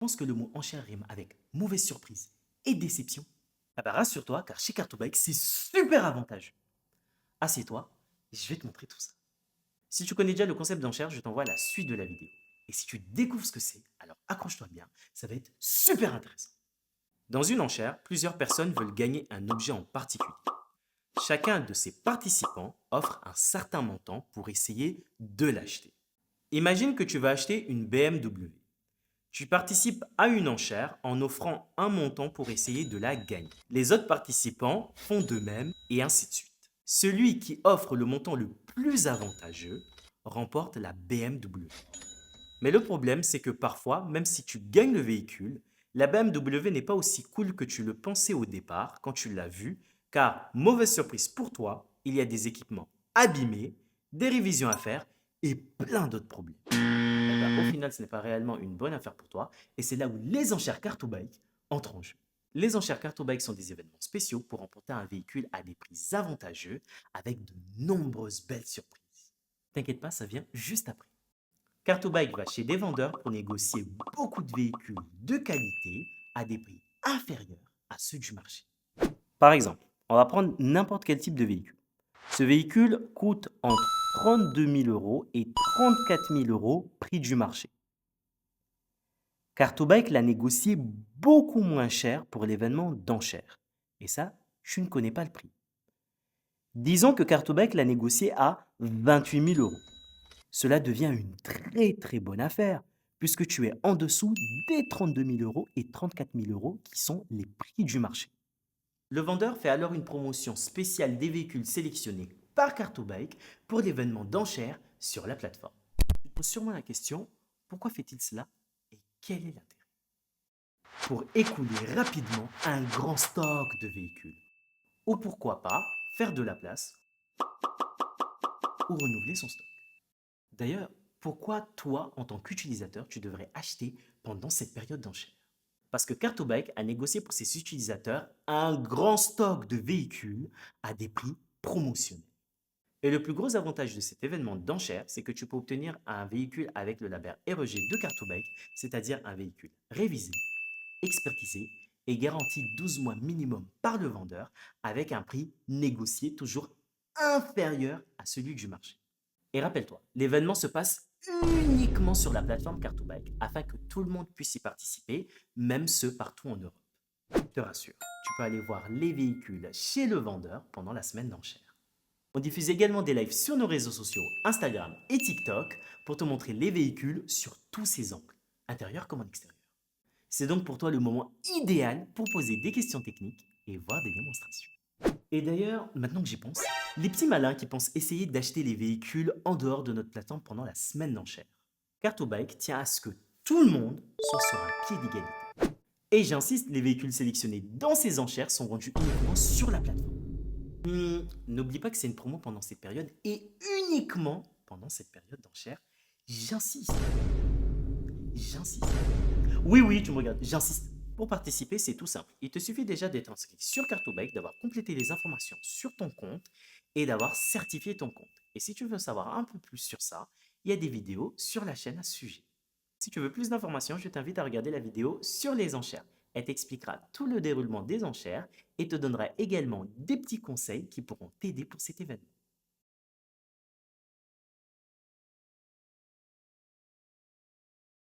Pense que le mot enchère rime avec mauvaise surprise et déception? Ah bah rassure-toi, car chez Cartobike, c'est super avantageux. Assieds-toi, et je vais te montrer tout ça. Si tu connais déjà le concept d'enchère, je t'envoie la suite de la vidéo. Et si tu découvres ce que c'est, alors accroche-toi bien, ça va être super intéressant. Dans une enchère, plusieurs personnes veulent gagner un objet en particulier. Chacun de ces participants offre un certain montant pour essayer de l'acheter. Imagine que tu vas acheter une BMW. Tu participes à une enchère en offrant un montant pour essayer de la gagner. Les autres participants font de même et ainsi de suite. Celui qui offre le montant le plus avantageux remporte la BMW. Mais le problème, c'est que parfois, même si tu gagnes le véhicule, la BMW n'est pas aussi cool que tu le pensais au départ quand tu l'as vue, car, mauvaise surprise pour toi, il y a des équipements abîmés, des révisions à faire et plein d'autres problèmes. Eh ben, au final, ce n'est pas réellement une bonne affaire pour toi, et c'est là où les enchères Cartobike entrent en jeu. Les enchères Cartobike sont des événements spéciaux pour remporter un véhicule à des prix avantageux avec de nombreuses belles surprises. T'inquiète pas, ça vient juste après. Cartobike va chez des vendeurs pour négocier beaucoup de véhicules de qualité à des prix inférieurs à ceux du marché. Par exemple, on va prendre n'importe quel type de véhicule. Ce véhicule coûte entre 32 000 euros et 34 000 euros prix du marché. Cartobike l'a négocié beaucoup moins cher pour l'événement d'enchères. Et ça, je ne connais pas le prix. Disons que Cartobike l'a négocié à 28 000 euros. Cela devient une très très bonne affaire, puisque tu es en dessous des 32 000 euros et 34 000 euros qui sont les prix du marché. Le vendeur fait alors une promotion spéciale des véhicules sélectionnés par Cartobike pour l'événement d'enchères sur la plateforme. Tu te poses sûrement la question, pourquoi fait-il cela et quel est l'intérêt? Pour écouler rapidement un grand stock de véhicules. Ou pourquoi pas faire de la place ou renouveler son stock. D'ailleurs, pourquoi toi, en tant qu'utilisateur, tu devrais acheter pendant cette période d'enchère? Parce que Cartobike a négocié pour ses utilisateurs un grand stock de véhicules à des prix promotionnels. Et le plus gros avantage de cet événement d'enchère, c'est que tu peux obtenir un véhicule avec le label REG de Cartobike, c'est-à-dire un véhicule révisé, expertisé et garanti 12 mois minimum par le vendeur avec un prix négocié toujours inférieur à celui du marché. Et rappelle-toi, l'événement se passe uniquement sur la plateforme Cartobike afin que tout le monde puisse y participer, même ceux partout en Europe. Je te rassure, tu peux aller voir les véhicules chez le vendeur pendant la semaine d'enchères. On diffuse également des lives sur nos réseaux sociaux Instagram et TikTok pour te montrer les véhicules sur tous ses angles, intérieur comme en extérieur. C'est donc pour toi le moment idéal pour poser des questions techniques et voir des démonstrations. Et d'ailleurs, maintenant que j'y pense, les petits malins qui pensent essayer d'acheter les véhicules en dehors de notre plateforme pendant la semaine d'enchères. Cartobike tient à ce que tout le monde soit sur un pied d'égalité. Et j'insiste, les véhicules sélectionnés dans ces enchères sont vendus uniquement sur la plateforme. N'oublie pas que c'est une promo pendant cette période et uniquement pendant cette période d'enchères. J'insiste. J'insiste. Oui, oui, tu me regardes. J'insiste. Pour participer, c'est tout simple. Il te suffit déjà d'être inscrit sur Cartobike, d'avoir complété les informations sur ton compte et d'avoir certifié ton compte. Et si tu veux savoir un peu plus sur ça, il y a des vidéos sur la chaîne à ce sujet. Si tu veux plus d'informations, je t'invite à regarder la vidéo sur les enchères. Elle t'expliquera tout le déroulement des enchères et te donnera également des petits conseils qui pourront t'aider pour cet événement.